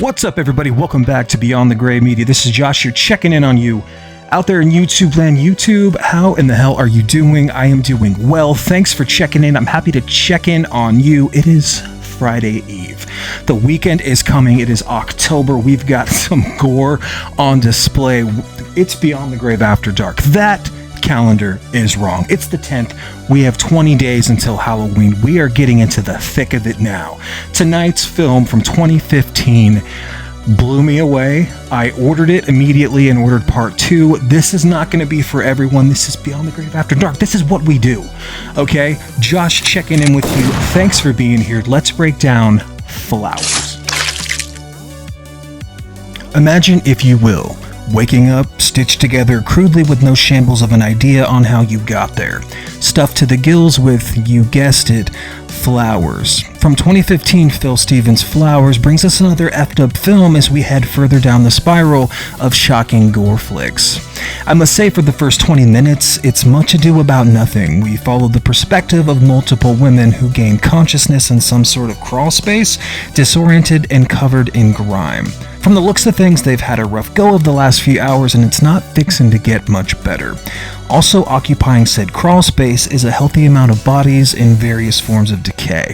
What's up, everybody? Welcome back to Beyond the Gray Media. This is Josh here, checking in on you out there in YouTube land. YouTube, how in the hell are you doing? I am doing well. Thanks for checking in. I'm happy to check in on you. It is Friday Eve. The weekend is coming. It is October. We've got some gore on display. It's Beyond the Grave After Dark. That calendar is wrong. It's the 10th. We have 20 days until Halloween. We are getting into the thick of it now. Tonight's film from 2015 blew me away. I ordered it immediately and ordered part 2. This is not going to be for everyone. This is Beyond the Grave After Dark. This is what we do. Okay? Josh checking in with you. Thanks for being here. Let's break down Flowers. Imagine, if you will, waking up, stitched together crudely with no shambles of an idea on how you got there. Stuffed to the gills with, you guessed it, flowers. From 2015, Phil Stevens' Flowers brings us another effed up film as we head further down the spiral of shocking gore flicks. I must say, for the first 20 minutes, it's much ado about nothing. We follow the perspective of multiple women who gain consciousness in some sort of crawl space, disoriented and covered in grime. From the looks of things, they've had a rough go of the last few hours, and it's not fixing to get much better. Also occupying said crawl space is a healthy amount of bodies in various forms of decay.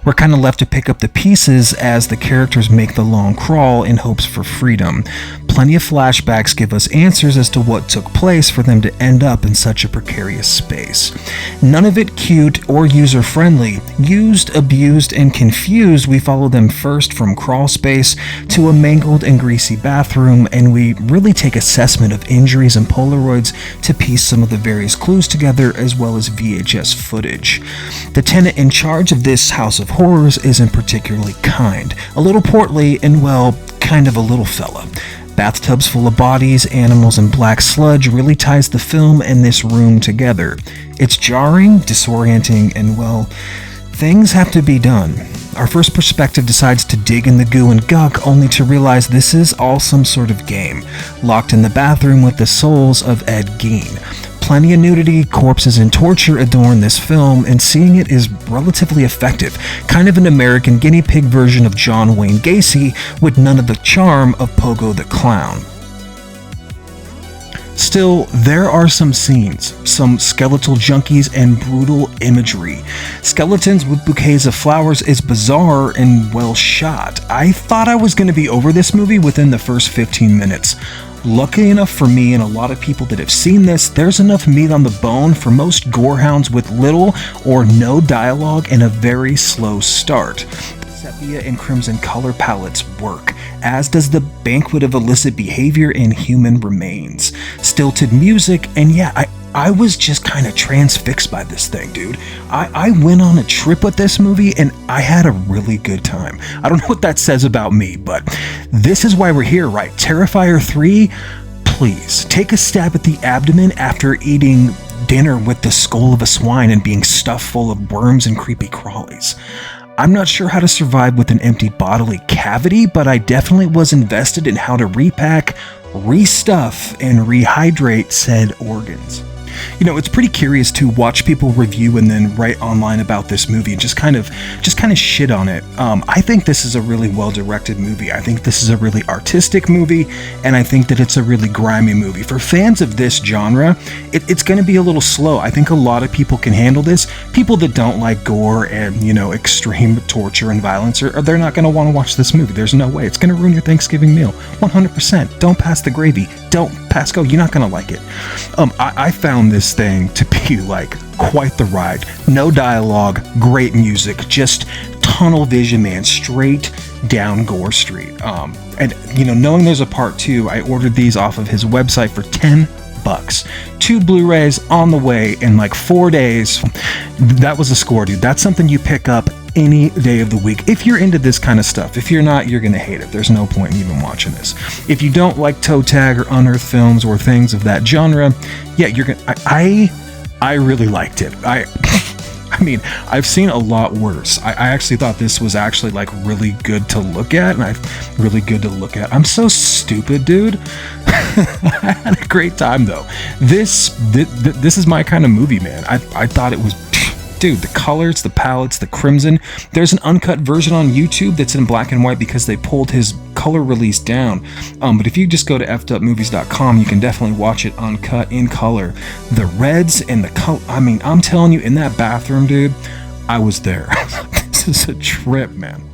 We're kind of left to pick up the pieces as the characters make the long crawl in hopes for freedom. Plenty of flashbacks give us answers as to what took place for them to end up in such a precarious space. None of it cute or user-friendly. Used, abused, and confused, we follow them first from crawl space to a mangled and greasy bathroom, and we really take assessment of injuries and Polaroids to piece some of the various clues together, as well as VHS footage. The tenant in charge of this house of horrors isn't particularly kind. A little portly and, well, kind of a little fella. Bathtubs full of bodies, animals, and black sludge really ties the film and this room together. It's jarring, disorienting, and, well, things have to be done. Our first perspective decides to dig in the goo and guck, only to realize this is all some sort of game, locked in the bathroom with the souls of Ed Gein. Plenty of nudity, corpses, and torture adorn this film, and seeing it is relatively effective. Kind of an American guinea pig version of John Wayne Gacy, with none of the charm of Pogo the Clown. Still, there are some scenes, some skeletal junkies and brutal imagery. Skeletons with bouquets of flowers is bizarre and well shot. I thought I was going to be over this movie within the first 15 minutes. Lucky enough for me and a lot of people that have seen this, there's enough meat on the bone for most gorehounds with little or no dialogue and a very slow start. Sepia and crimson color palettes work, as does the banquet of illicit behavior and human remains. Stilted music, and yeah, I was just kind of transfixed by this thing, dude. I went on a trip with this movie, and I had a really good time. I don't know what that says about me, but this is why we're here, right? Terrifier 3, please, take a stab at the abdomen after eating dinner with the skull of a swine and being stuffed full of worms and creepy crawlies. I'm not sure how to survive with an empty bodily cavity, but I definitely was invested in how to repack, restuff, and rehydrate said organs. You know, it's pretty curious to watch people review and then write online about this movie and just kind of shit on it. I think this is a really well-directed movie. I think this is a really artistic movie, and I think that it's a really grimy movie. For fans of this genre, it's going to be a little slow. I think a lot of people can handle this. People that don't like gore and, you know, extreme torture and violence, they're not going to want to watch this movie. There's no way. It's going to ruin your Thanksgiving meal. 100%. Don't pass the gravy. Don't pass go. You're not going to like it. I found this thing to be like quite the ride. No dialogue, great music, just tunnel vision, man, straight down Gore Street. And you know, knowing there's a part 2, I ordered these off of his website for $10. 2 Blu-rays on the way in like 4 days. That was a score, dude. That's something you pick up any day of the week if you're into this kind of stuff. If you're not, you're gonna hate it. There's no point in even watching this. If you don't like toe tag or unearthed films or things of that genre, yeah, you're gonna. I really liked it. I mean, I've seen a lot worse. I actually thought this was actually like really good to look at, I'm so stupid, dude. I had a great time though. This is my kind of movie, man. I thought it was dude, the colors, the palettes, the crimson. There's an uncut version on YouTube that's in black and white because they pulled his color release down. But if you just go to fedupmovies.com, you can definitely watch it uncut in color. The reds and the color, I mean, I'm telling you, in that bathroom, dude, I was there. This is a trip, man.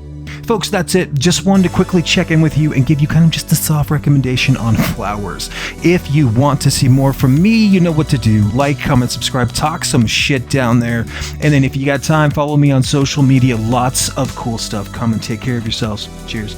Folks, that's it. Just wanted to quickly check in with you and give you kind of just a soft recommendation on Flowers. If you want to see more from me, you know what to do. Like, comment, subscribe, talk some shit down there. And then if you got time, follow me on social media. Lots of cool stuff. Come and take care of yourselves. Cheers.